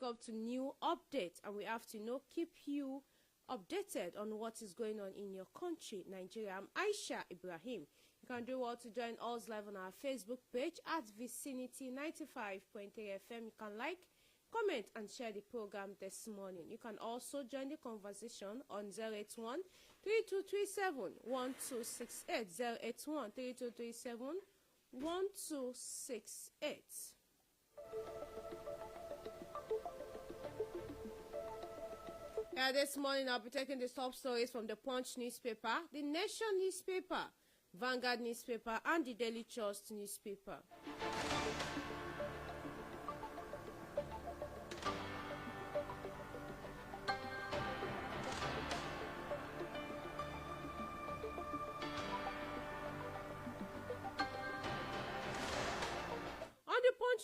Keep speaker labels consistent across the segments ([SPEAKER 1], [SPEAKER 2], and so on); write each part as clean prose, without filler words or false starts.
[SPEAKER 1] up to new updates, and we have to keep you updated on what is going on in your country, Nigeria. I'm AISHA IBRAHIM. You can do well to join us live on our Facebook page at Vicinity 95.3 FM. You can like, comment, and share the program this morning. You can also join the conversation on 081 3237 1268 081 3237 1268. This morning I'll be taking the top stories from the Punch newspaper, the Nation newspaper, Vanguard newspaper, and the Daily Trust newspaper.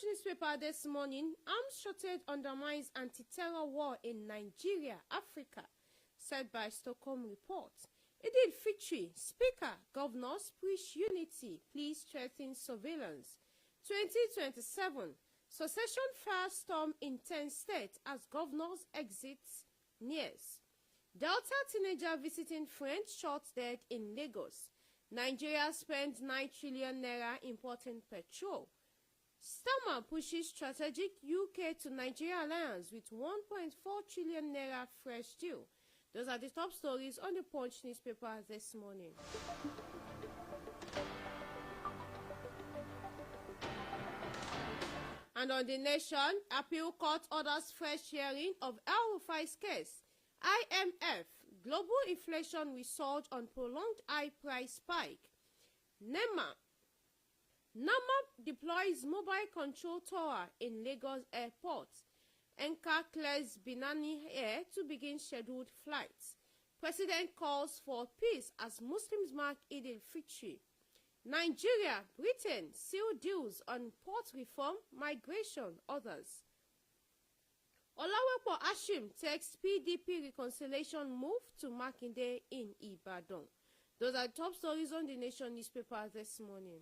[SPEAKER 1] Newspaper this morning, arms shortage undermines anti-terror war in Nigeria, Africa, said by Stockholm Report. Idil Fitri, Speaker, Governors preach unity, please strengthen surveillance. 2027, succession firestorm in 10 states as governors exit nears. Delta teenager visiting friend shot dead in Lagos. Nigeria spends 9 trillion naira importing petrol. Starmer pushes strategic UK to Nigeria alliance with 1.4 trillion naira fresh deal. Those are the top stories on the Punch newspaper this morning. And on the Nation, appeal court orders fresh hearing of El-Rufai's case. IMF, global inflation will surge on prolonged high price spike. NAMA deploys mobile control tower in Lagos airport. Enka clears Binani Air to begin scheduled flights. President calls for peace as Muslims mark Eid al-Fitr. Nigeria, Britain seal deals on port reform, migration, others. Olawepo Ashim takes PDP reconciliation move to Makinde in Ibadan. Those are top stories on the Nation newspaper this morning.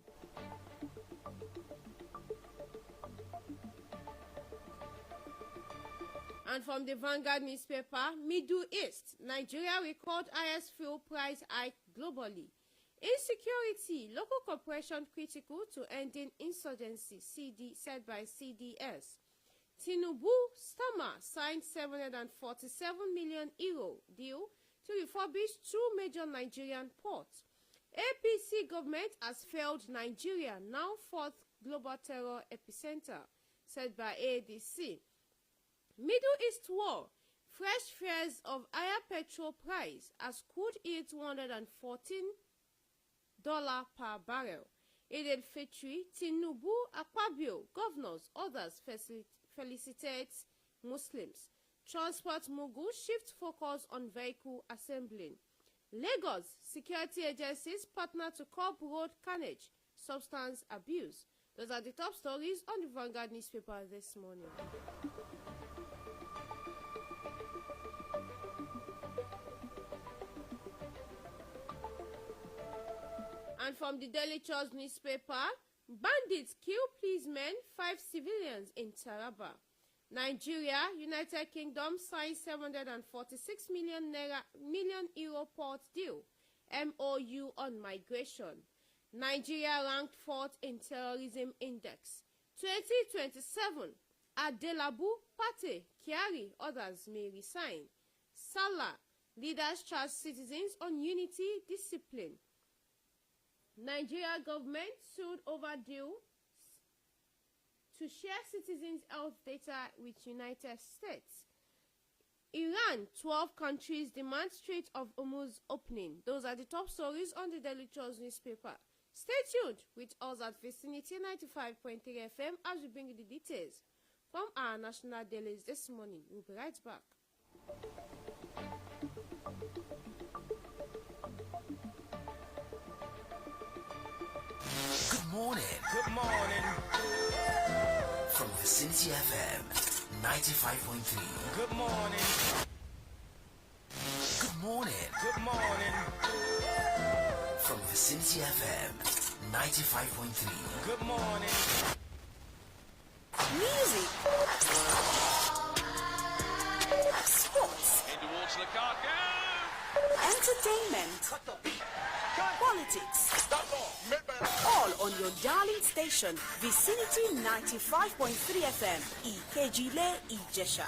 [SPEAKER 1] And from the Vanguard newspaper, Middle East, Nigeria record highest fuel price hike globally. Insecurity, local corporation critical to ending insurgency, said by CDS. Tinubu, Starmer signed €747 million deal to refurbish 2 major Nigerian ports. APC government has failed Nigeria, now 4th global terror epicenter, said by ADC. Middle East war, fresh fears of higher petrol price as crude hits $114 per barrel. Eid al-Fitr, Tinubu, Akpabio, governors, others felicitate Muslims. Transport mogul shift focus on vehicle assembling. Lagos, security agencies partner to curb road carnage, substance abuse. Those are the top stories on the Vanguard newspaper this morning. And from the Daily Trust newspaper, bandits kill policemen, 5 civilians in Taraba. Nigeria, United Kingdom signs €746 million port deal. MOU on migration. Nigeria ranked 4th in terrorism index. 2027, Adelabu, Pate, Kyari, others may resign. Salah, leaders charge citizens on unity, discipline. Nigeria government sued over deal to share citizens' health data with United States. Iran, 12 countries demand Strait of Hormuz opening. Those are the top stories on the Daily Trust newspaper. Stay tuned with us at Vicinity 95.3 FM as we bring you the details from our national dailies this morning. We'll be right back.
[SPEAKER 2] Good morning. Good morning. From Vicinity FM 95.3. Good morning. Good morning. Good morning. From Vicinity FM 95.3. Good morning.
[SPEAKER 3] Music. entertainment, politics, all on your darling station, Vicinity 95.3 FM, Ikejile, Ijesha.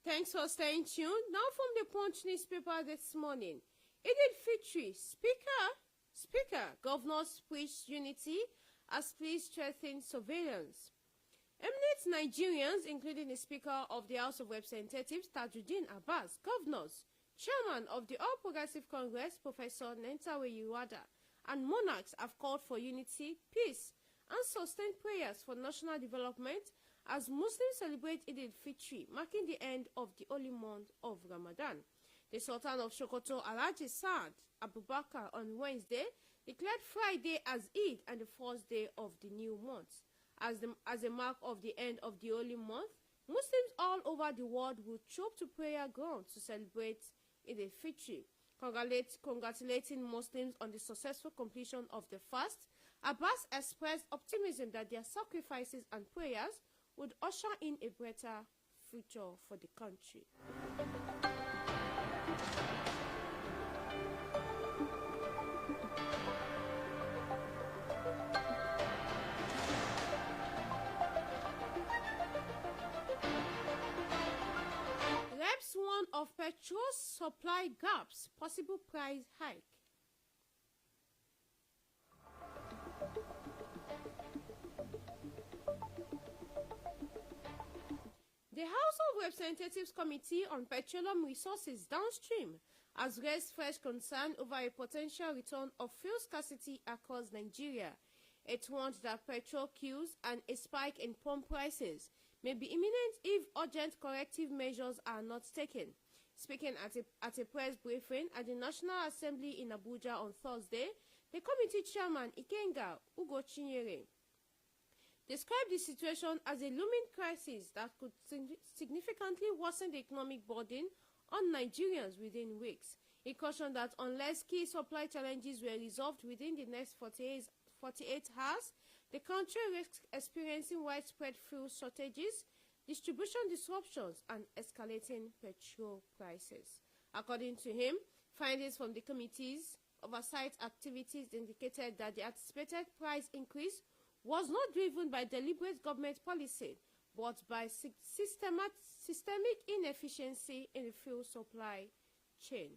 [SPEAKER 1] Thanks for staying tuned. Now from the Punch newspaper this morning. Idil Fitri, Speaker, Governors preach unity as police strengthen surveillance. Eminent Nigerians, including the Speaker of the House of Representatives, Tajuddin Abbas, Governors, Chairman of the All Progressive Congress, Professor Nentawe Yiwada, and monarchs have called for unity, peace, and sustained prayers for national development as Muslims celebrate Idil Fitri, marking the end of the holy month of Ramadan. The Sultan of Sokoto, Alhaji Saad Abubakar, on Wednesday declared Friday as Eid and the first day of the new month. As a mark of the end of the holy month, Muslims all over the world will troop to prayer grounds to celebrate Idil Fitri. Congratulating Muslims on the successful completion of the fast, Abbas expressed optimism that their sacrifices and prayers would usher in a better future for the country. Reps warn of petrol supply gaps, possible price hike. The House of Representatives Committee on Petroleum Resources downstream has raised fresh concern over a potential return of fuel scarcity across Nigeria. It warned that petrol queues and a spike in pump prices may be imminent if urgent corrective measures are not taken. Speaking at a press briefing at the National Assembly in Abuja on Thursday, the committee chairman Ikenga Ugo Chinyere described the situation as a looming crisis that could significantly worsen the economic burden on Nigerians within weeks. He cautioned that unless key supply challenges were resolved within the next 48 hours, the country risks experiencing widespread fuel shortages, distribution disruptions, and escalating petrol prices. According to him, findings from the committee's oversight activities indicated that the anticipated price increase was not driven by deliberate government policy, but by systemic inefficiency in the fuel supply chain.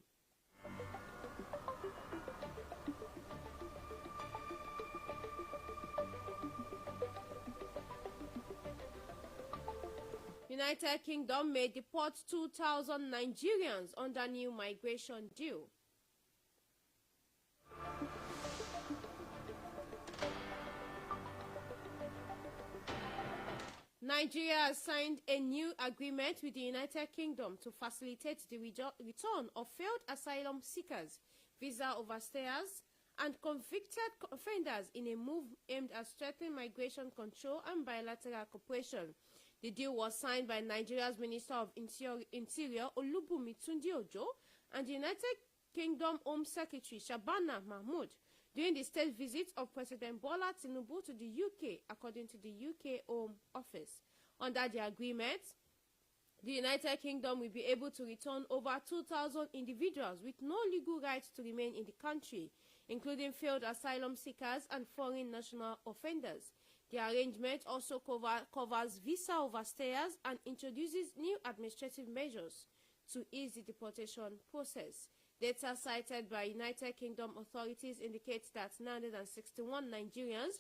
[SPEAKER 1] United Kingdom may deport 2,000 Nigerians under new migration deal. Nigeria has signed a new agreement with the United Kingdom to facilitate the return of failed asylum seekers, visa overstayers, and convicted offenders in a move aimed at strengthening migration control and bilateral cooperation. The deal was signed by Nigeria's Minister of Interior, Olubunmi Tunji-Ojo, and the United Kingdom Home Secretary, Shabana Mahmood, during the state visit of President Bola Tinubu to the UK, according to the UK Home Office. Under the agreement, the United Kingdom will be able to return over 2,000 individuals with no legal right to remain in the country, including failed asylum seekers and foreign national offenders. The arrangement also covers visa overstayers and introduces new administrative measures to ease the deportation process. Data cited by United Kingdom authorities indicates that 961 Nigerians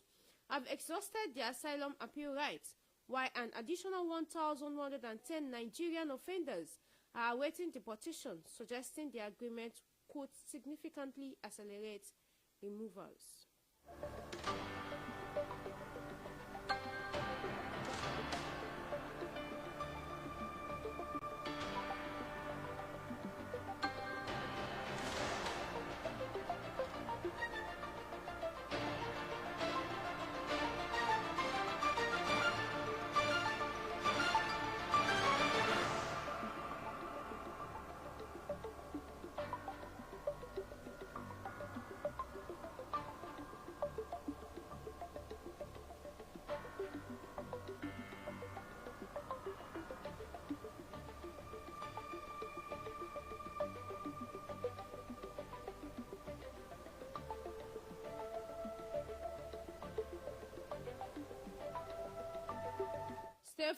[SPEAKER 1] have exhausted their asylum appeal rights, while an additional 1,110 Nigerian offenders are awaiting deportation, suggesting the agreement could significantly accelerate removals.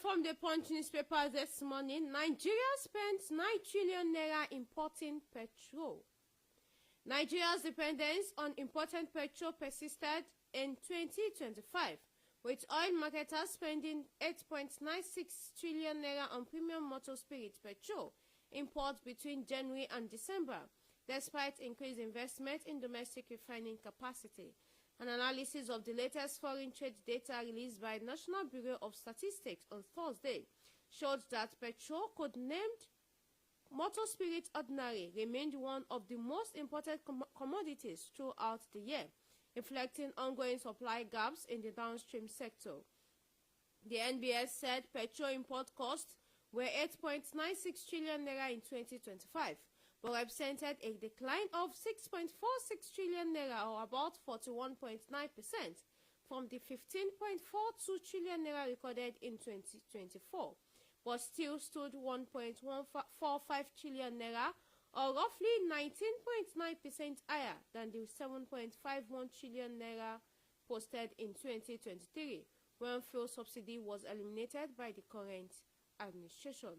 [SPEAKER 1] from the Punch newspaper this morning, Nigeria spent 9 trillion naira importing petrol. Nigeria's dependence on imported petrol persisted in 2025, with oil marketers spending 8.96 trillion naira on premium motor spirit petrol imports between January and December, despite increased investment in domestic refining capacity. An analysis of the latest foreign trade data released by National Bureau of Statistics on Thursday showed that petrol, codenamed motor spirit ordinary, remained one of the most imported commodities throughout the year, reflecting ongoing supply gaps in the downstream sector. The NBS said petrol import costs were 8.96 trillion naira in 2025, but represented a decline of 6.46 trillion naira, or about 41.9%, from the 15.42 trillion naira recorded in 2024, but still stood 1.145 trillion naira, or roughly 19.9% higher than the 7.51 trillion naira posted in 2023, when fuel subsidy was eliminated by the current administration.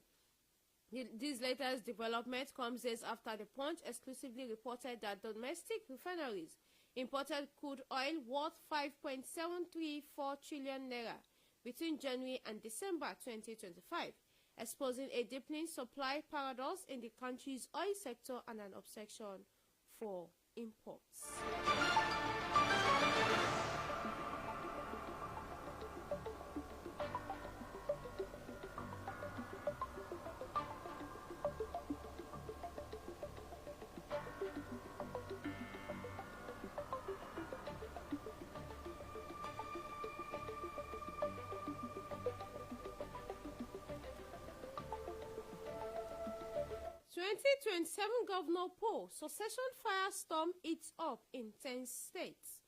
[SPEAKER 1] This latest development comes days after the Punch exclusively reported that domestic refineries imported crude oil worth 5.734 trillion naira between January and December 2025, exposing a deepening supply paradox in the country's oil sector and an obsession for imports. 2027 governor poll, succession firestorm eats up in 10 states.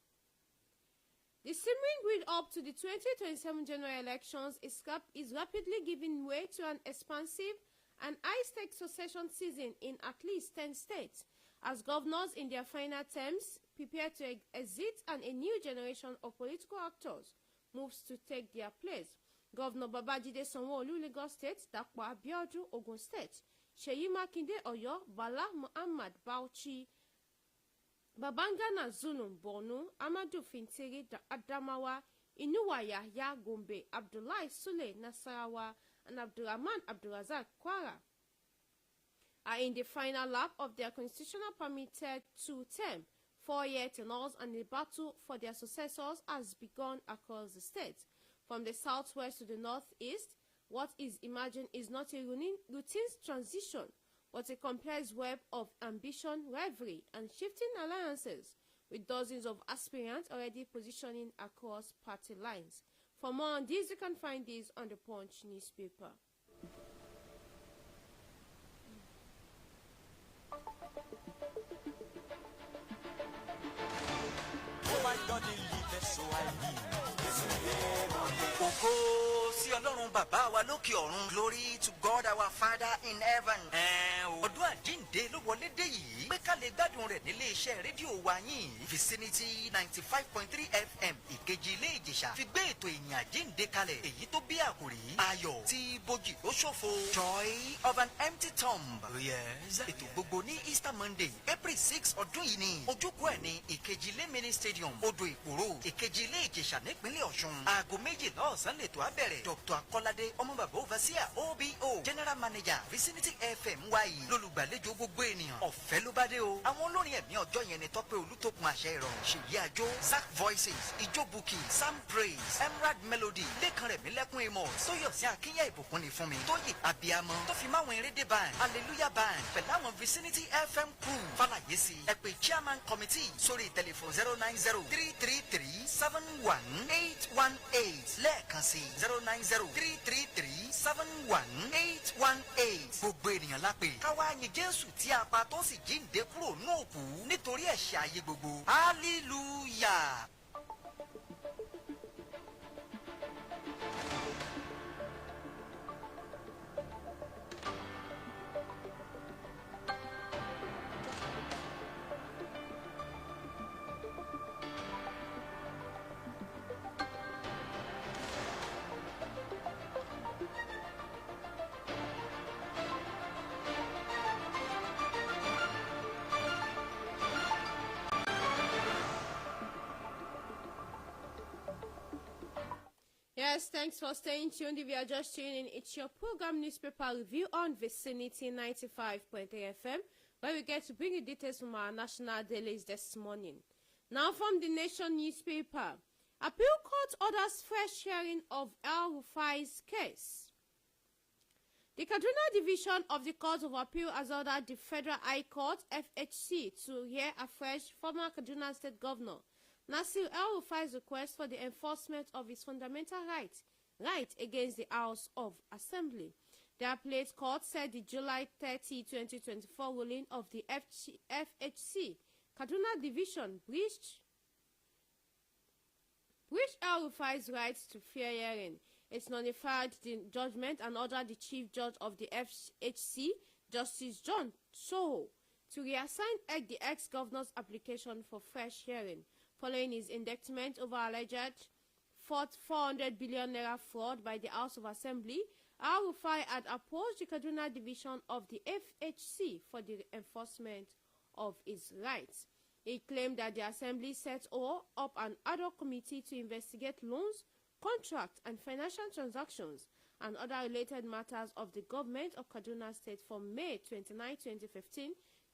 [SPEAKER 1] The simmering build up to the 2027 general elections is rapidly giving way to an expansive and high-stakes succession season in at least 10 states, as governors in their final terms prepare to exit and a new generation of political actors moves to take their place. Governor Babajide Sanwo-Olu, Lagos State; Dapo Abiodun, Ogun State; Seyi Makinde, Oyo; Bala Muhammad, Bauchi; Babangana Zulum, Borno; Amadou Fintiri, Adamawa; Inuwa Yahya, Gombe; Abdullahi Sule, Nasarawa; and Abdurrahman Abdurazak, Kwara, are in the final lap of their constitutional permitted two-term, 4-year tenures, and the battle for their successors has begun across the state. From the southwest to the northeast, what is imagined is not a routine transition, but a complex web of ambition, rivalry, and shifting alliances, with dozens of aspirants already positioning across party lines. For more on this, you can find this on the Punch newspaper.
[SPEAKER 4] Oh my God, he liveth, so I live. Ògo sí Ọlọ́run bàbá wa lókè ọ̀run. Glory to God our Father in heaven. Ọdún àjíǹde ló wọlé dé yìí. Pé ká lè gbádùn rẹ̀ nílé iṣẹ́ rédíò wa yín. Vicinity 95.3 FM Ìkejì Ilé Ìjẹ̀ṣà fi gbé ètò ìyìn àjíǹde kalẹ̀. Èyí tó bí àkòrí ayọ̀ tí bojì ó ṣòfò. Joy of an empty tomb. Oh yes. Ètò gbogbo ní Easter Monday April 6 ọdún yìí ni. Ojúkọ ẹ̀ ní Ìkejì Ilé Mini Stadium Odò Ìpòrò Ìkejì Ilé Ìjẹ̀ṣà nípínlẹ̀ Ọ̀ṣun. Aago 12 ọ̀sán lètò á bẹ̀rẹ̀. Dr. Akọ́ládé ọmọbàbá overseer OBO General Manager Vicinity FM wáyé lólùgbàlejò gbogbo ènìyàn. Ọ̀fẹ́ ló bá dé o. Àwọn olórin ẹ̀mí ọjọ́ yẹn ni Tọ́pẹ́ Olútókun àṣẹ ìrọ̀rùn. Ṣèyí Àjó, Zack Voices, Ijó Buki, Sam Praise, Emerald Melody, Lékan Rẹ̀mílẹ́kún Amos, Tóyọ̀sí Akínyà ìbùkún ni fún mi. Tóyè Abiyamọ, tó fi máwọn erédé band, Hallelujah band, pẹ̀lú àwọn Vicinity FM crew. Fàlàyé sí ẹ pè Chairman Committee sórí tẹlifon 090-333-71818 lẹ́ẹ̀kan sí 090-333-71818. Gbogbo ènìyàn lápè. Káwá yin Jésù tí a pa tó sì jíǹde kúrò ní òkú nítorí ẹ̀ṣẹ̀ ayé gbogbo. Hallelujah.
[SPEAKER 1] Thanks for staying tuned. If you are just tuning in, it's your program Newspaper Review on Vicinity 95.3 FM, where we get to bring you details from our national dailies this morning. Now from the Nation newspaper, Appeal Court orders fresh hearing of El-Rufai's case. The Kaduna Division of the Court of Appeal has ordered the Federal High Court, FHC, to hear afresh former Kaduna State Governor Nasir El-Rufai's request for the enforcement of his fundamental right against the House of Assembly. The appellate court said the July 30, 2024 ruling of the FHC Kaduna Division breached El-Rufai's rights to fair hearing. It nullified the judgment and ordered the Chief Judge of the FHC, Justice John Soho, to reassign the ex-governor's application for fresh hearing, following his indictment over alleged 400 billion naira fraud by the House of Assembly. El-Rufai had approached the Kaduna Division of the FHC for the enforcement of his rights. He claimed that the Assembly set up an ad hoc committee to investigate loans, contracts, and financial transactions and other related matters of the government of Kaduna State from May 29, 2015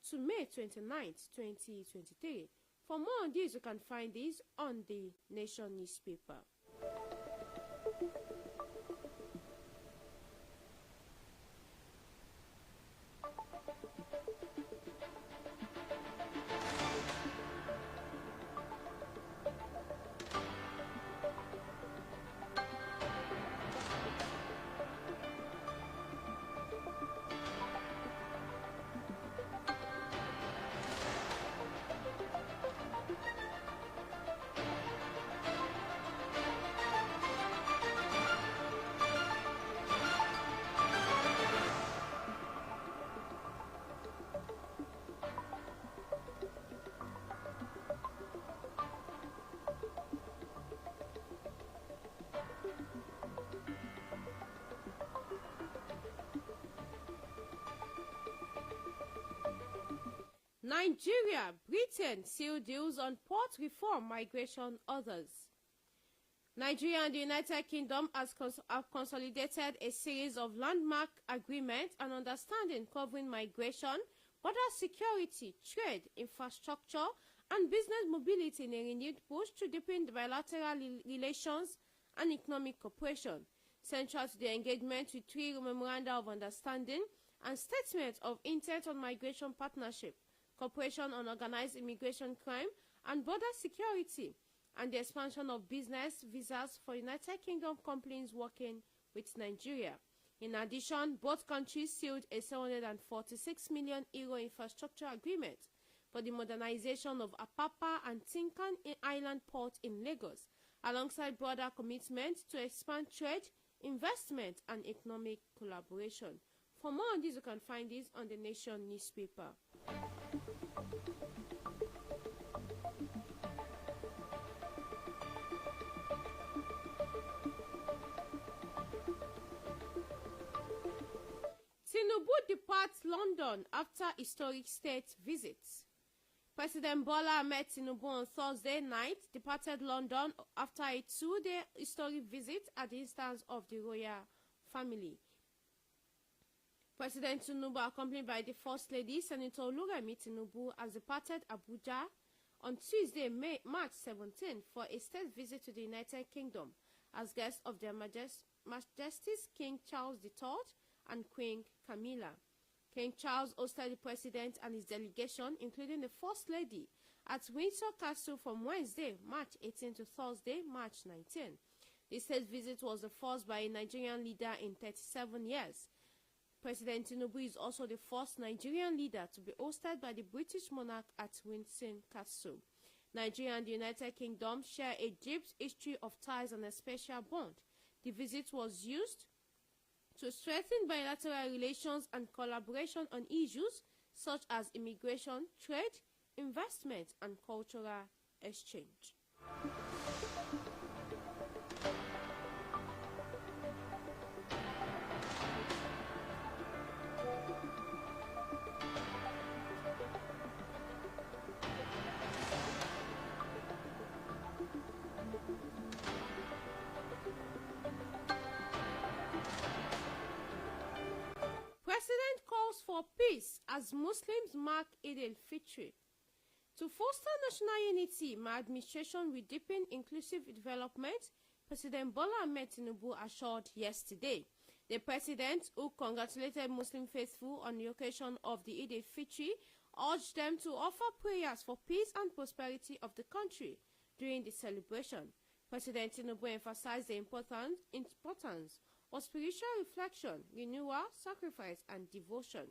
[SPEAKER 1] to May 29, 2023. For more on this, you can find these on the Nation newspaper. Nigeria, Britain seal deals on port reform, migration, others. Nigeria and the United Kingdom have consolidated a series of landmark agreements and understanding covering migration, border security, trade, infrastructure, and business mobility in a renewed push to deepen bilateral relations and economic cooperation. Central to the engagement with 3 memoranda of understanding and statements of intent on migration partnership, cooperation on organized immigration crime and border security, and the expansion of business visas for United Kingdom companies working with Nigeria. In addition, both countries sealed a €746 million infrastructure agreement for the modernization of Apapa and Tinkan Island Port in Lagos, alongside broader commitments to expand trade, investment, and economic collaboration. For more on this, you can find this on the Nation newspaper. Tinubu departs London after historic state visits. President Bola Ahmed Tinubu on Thursday night departed London after a 2-day historic visit at the instance of the royal family. President Tinubu, accompanied by the First Lady, Senator Oluremi Tinubu, has departed Abuja on Tuesday, March 17, for a state visit to the United Kingdom as guests of Their Majesties King Charles III and Queen Camilla. King Charles hosted the President and his delegation, including the First Lady, at Windsor Castle from Wednesday, March 18 to Thursday, March 19. This state visit was the first by a Nigerian leader in 37 years. President Tinubu is also the first Nigerian leader to be hosted by the British monarch at Windsor Castle. Nigeria and the United Kingdom share a deep history of ties and a special bond. The visit was used to strengthen bilateral relations and collaboration on issues such as immigration, trade, investment, and cultural exchange. calls for peace as Muslims mark Eid al-Fitr. To foster national unity, my administration will deepen inclusive development, President Bola Ahmed Tinubu assured yesterday. The president, who congratulated Muslim faithful on the occasion of the Eid al-Fitr, urged them to offer prayers for peace and prosperity of the country during the celebration. President Tinubu emphasized the importance of spiritual reflection, renewal, sacrifice, and devotion.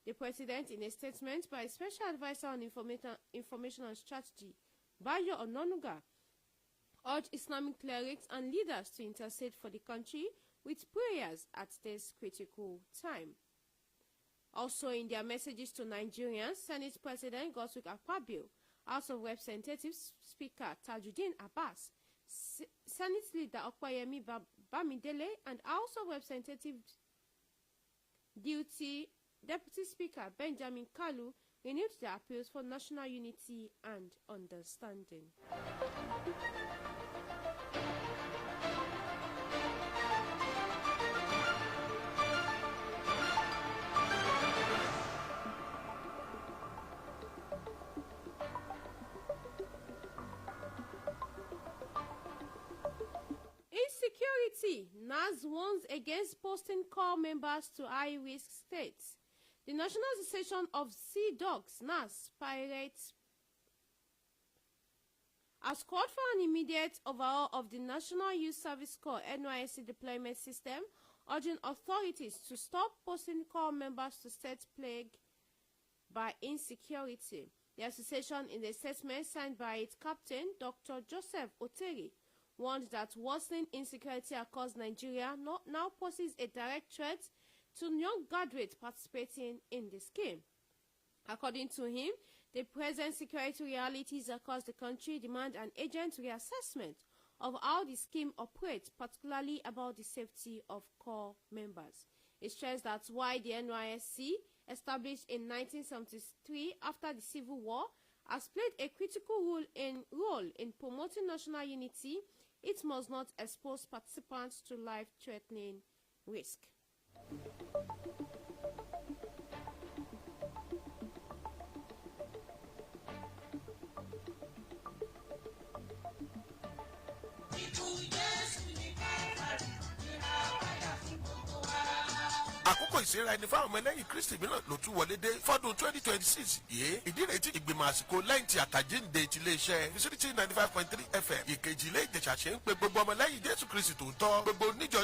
[SPEAKER 1] The president, in a statement by Special Advisor on Information and Strategy, Bayo Ononuga, urged Islamic clerics and leaders to intercede for the country with prayers at this critical time. Also, in their messages to Nigerians, Senate President Godswill Akpabio, House of Representatives Speaker Tajuddin Abbas, Senate Leader Okoyemi Bamidele, and House of Representatives Deputy Speaker Benjamin Kalu renewed their appeals for national unity and understanding. Insecurity. NAS warns against posting corps members to high-risk states. The National Association of Sea Dogs, NAS, Pirates, has called for an immediate overhaul of the National Youth Service Corps NYSC deployment system, urging authorities to stop posting corps members to states plagued by insecurity. The association, in a statement signed by its captain, Dr. Joseph Oteri, warned that worsening insecurity across Nigeria now poses a direct threat to young graduates participating in the scheme. According to him, the present security realities across the country demand an urgent reassessment of how the scheme operates, particularly about the safety of corps members. It stressed that while the NYSC, established in 1973 after the Civil War, has played a critical role in promoting national unity, it must not expose participants to life-threatening risk.
[SPEAKER 5] àkókò ìsera ẹni fáwọn ọmọ ẹlẹ́yìn kristi mìíràn ló tún wọlé dé fọ́dún 2026 yìí ìdí rẹ̀ tí ìgbìmọ̀ àsìkò lẹ́yìn tí àtàjíǹde ti iléeṣẹ́ Vicinity 95.3 FM ìkejì ilé ìjẹ̀ṣà ṣe ń pe gbogbo ọmọ lẹ́yìn jésù kristi tòótọ́ gbogbo níjọ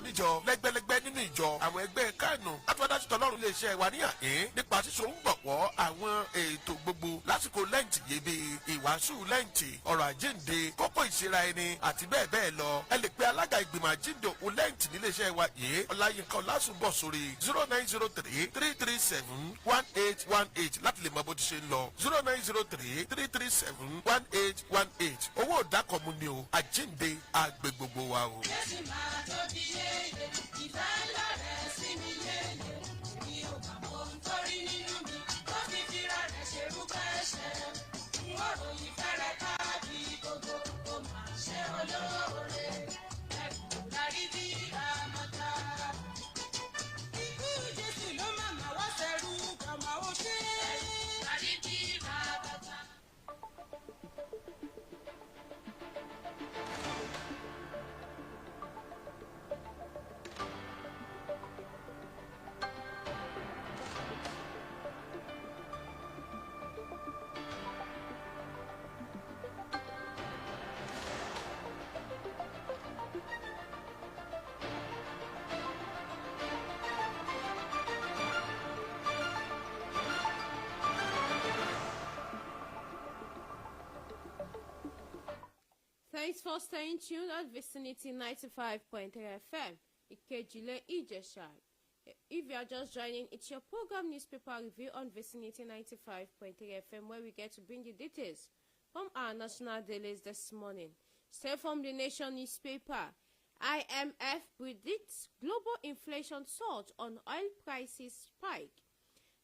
[SPEAKER 5] lẹ́gbẹ́lẹ́gbẹ́ nínú ìjọ àwọn ẹgbẹ́ kánù àtúwádájú tọlọ́run iléeṣẹ́ wa níyà nípa sísọ ń gbọ̀pọ̀ àwọn ètò gbogbo lásìkò lẹ́ǹtì yìí bíi ìwàásù lẹ́ǹtì ọ̀rọ̀ àjíǹde kókó ìsera ẹni àti bẹ́ẹ̀ bẹ́ẹ̀ lọ ẹ lè pe alága ìgbìmọ̀ àjíǹde òkú lẹ́ǹtì níléeṣẹ́ wa yìí ọláyínká ọlásùnbọ̀ sórí 0903-337-1818 láti lè mọ bó ti ṣe ń lọ 0903-337-1818 owó ìdákọ̀mú ni o àjíǹde àgbè gbogbo wa o.
[SPEAKER 1] Thanks for staying tuned at Vicinity 95.3 FM, Ikejile Ijesha. If you are just joining, it's your program Newspaper Review on Vicinity 95.3 FM, where we get to bring you details from our national dailies this morning. Straight from the Nation newspaper, IMF predicts global inflation surge on oil prices spike.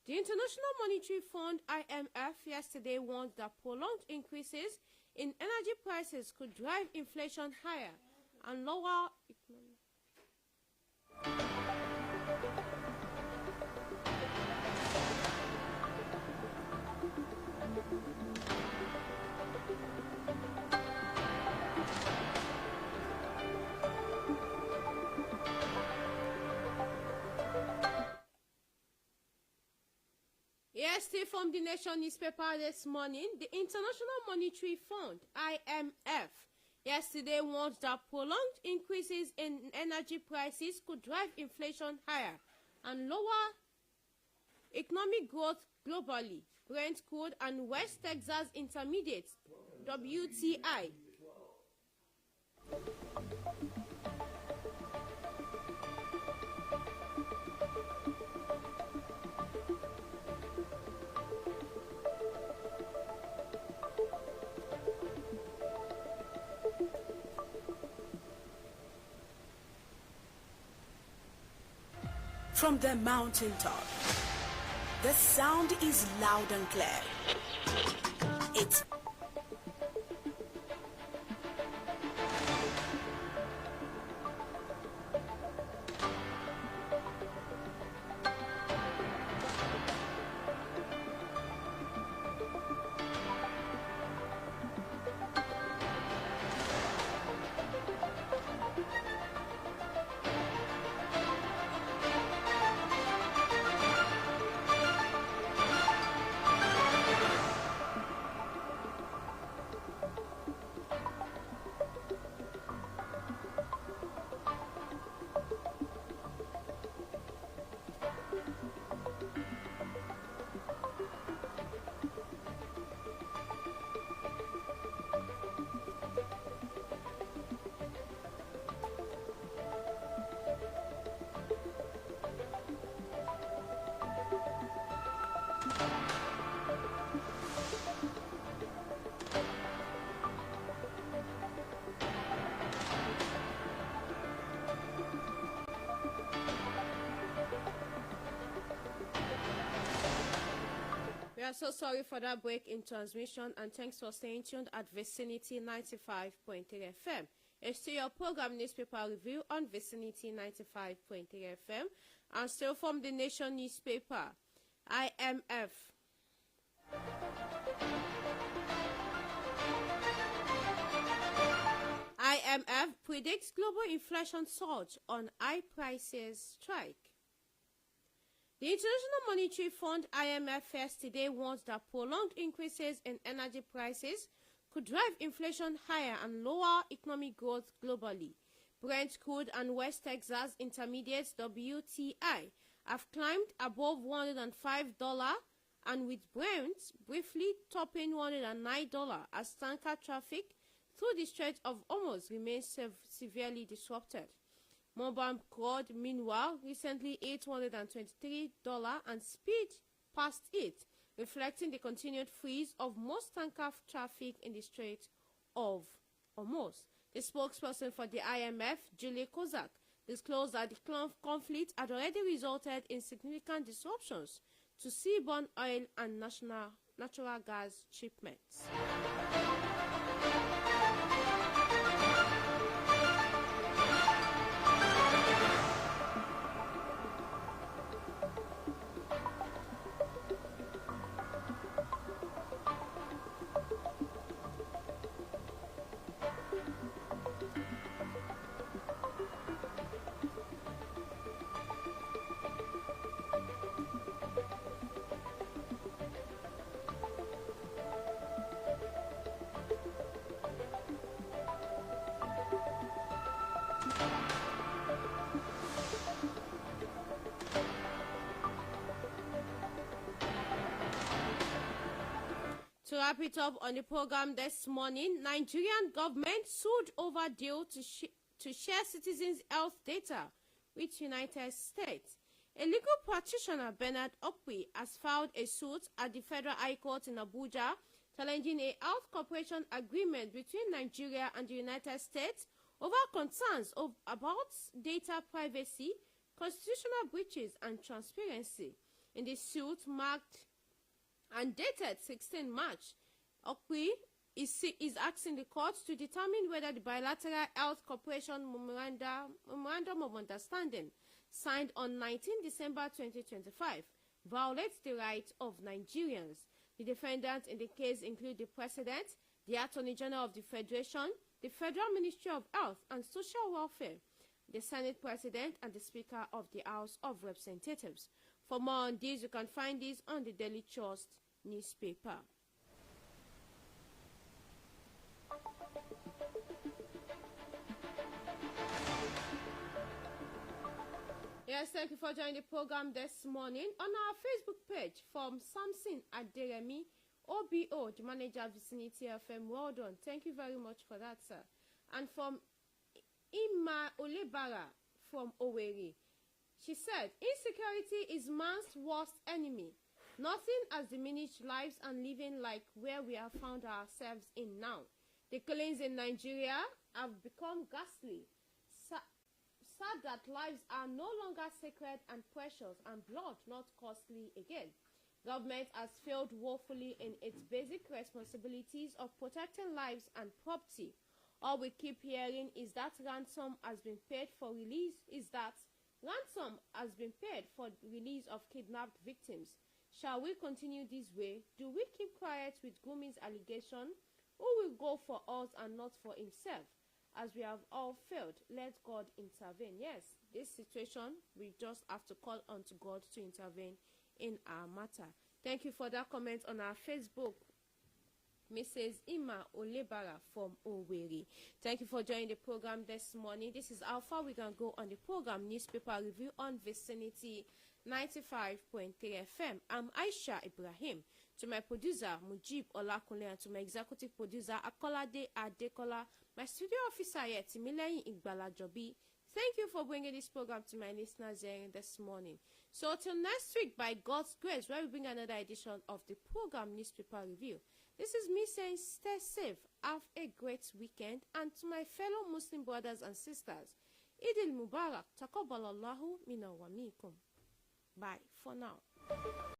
[SPEAKER 1] The International Monetary Fund, IMF, yesterday warned that prolonged increases in energy prices could drive inflation higher and lower economic. Yes, still from the Nation newspaper this morning, the International Monetary Fund, IMF, yesterday warned that prolonged increases in energy prices could drive inflation higher and lower economic growth globally. Brent crude and West Texas Intermediate, WTI,
[SPEAKER 3] From the mountaintop, the sound is loud and clear. It's
[SPEAKER 1] We are so sorry for that break in transmission, and thanks for staying tuned at Vicinity 95.3 FM. It's still your program Newspaper Review on Vicinity 95.3 FM, and still from the Nation newspaper, IMF. IMF predicts global inflation surge on high prices strike. The International Monetary Fund, IMF, yesterday warned that prolonged increases in energy prices could drive inflation higher and lower economic growth globally. Brent crude and West Texas Intermediate, WTI, have climbed above $105, and with Brent briefly topping $109 as tanker traffic through the Strait of Hormuz remains severely disrupted. Mobile crude, meanwhile, recently hit $123 and speed past it, reflecting the continued freeze of most tanker traffic in the Strait of Hormuz. The spokesperson for the IMF, Julie Kozak, disclosed that the conflict had already resulted in significant disruptions to seaborne oil and natural gas shipments. To wrap it up on the program this morning, Nigerian government sued over deal to share citizens' health data with United States. A legal practitioner, Bernard Okwi, has filed a suit at the Federal High Court in Abuja challenging a health cooperation agreement between Nigeria and the United States over concerns about data privacy, constitutional breaches, and transparency. In the suit marked and dated 16 March, Okwi is asking the court to determine whether the bilateral health cooperation memorandum of understanding signed on 19 December 2025 violates the rights of Nigerians. The defendants in the case include the President, the Attorney General of the Federation, the Federal Ministry of Health and Social Welfare, the Senate President and the Speaker of the House of Representatives. For more on this, you can find this on the Daily Trust newspaper. Yes, thank you for joining the program this morning. On our Facebook page, from Samson Aderemi, OBO, the manager of Vicinity FM, well done. Thank you very much for that, sir. And from Ima Olebara from Owerri, she said, insecurity is man's worst enemy. Nothing has diminished lives and living like where we have found ourselves in now. The killings in Nigeria have become ghastly. Sad that lives are no longer sacred and precious and blood not costly again. Government has failed woefully in its basic responsibilities of protecting lives and property. All we keep hearing is that ransom has been paid for release of kidnapped victims. Shall we continue this way? Do we keep quiet with Gumi's allegation? Who will go for us and not for himself? As we have all failed, let God intervene. Yes, this situation, we just have to call on to God to intervene in our matter. Thank you for that comment on our Facebook, Mrs. Ima Olebara from Owerri. Thank you for joining the program this morning. This is how far we can go on the program Newspaper Review on Vicinity 95.3 FM. I'm Aisha Ibrahim. To my producer, Mujib Olakunle, and to my executive producer, Akolade Adekola, my studio officer here, Timileyin Igbalajobi. Thank you for bringing this program to my listeners here this morning. So till next week, by God's grace, where we bring another edition of the program Newspaper Review. This is me saying stay safe, have a great weekend, and to my fellow Muslim brothers and sisters, Eid al-Mubarak, Taqabbalallahu minna wa minkum. Bye for now.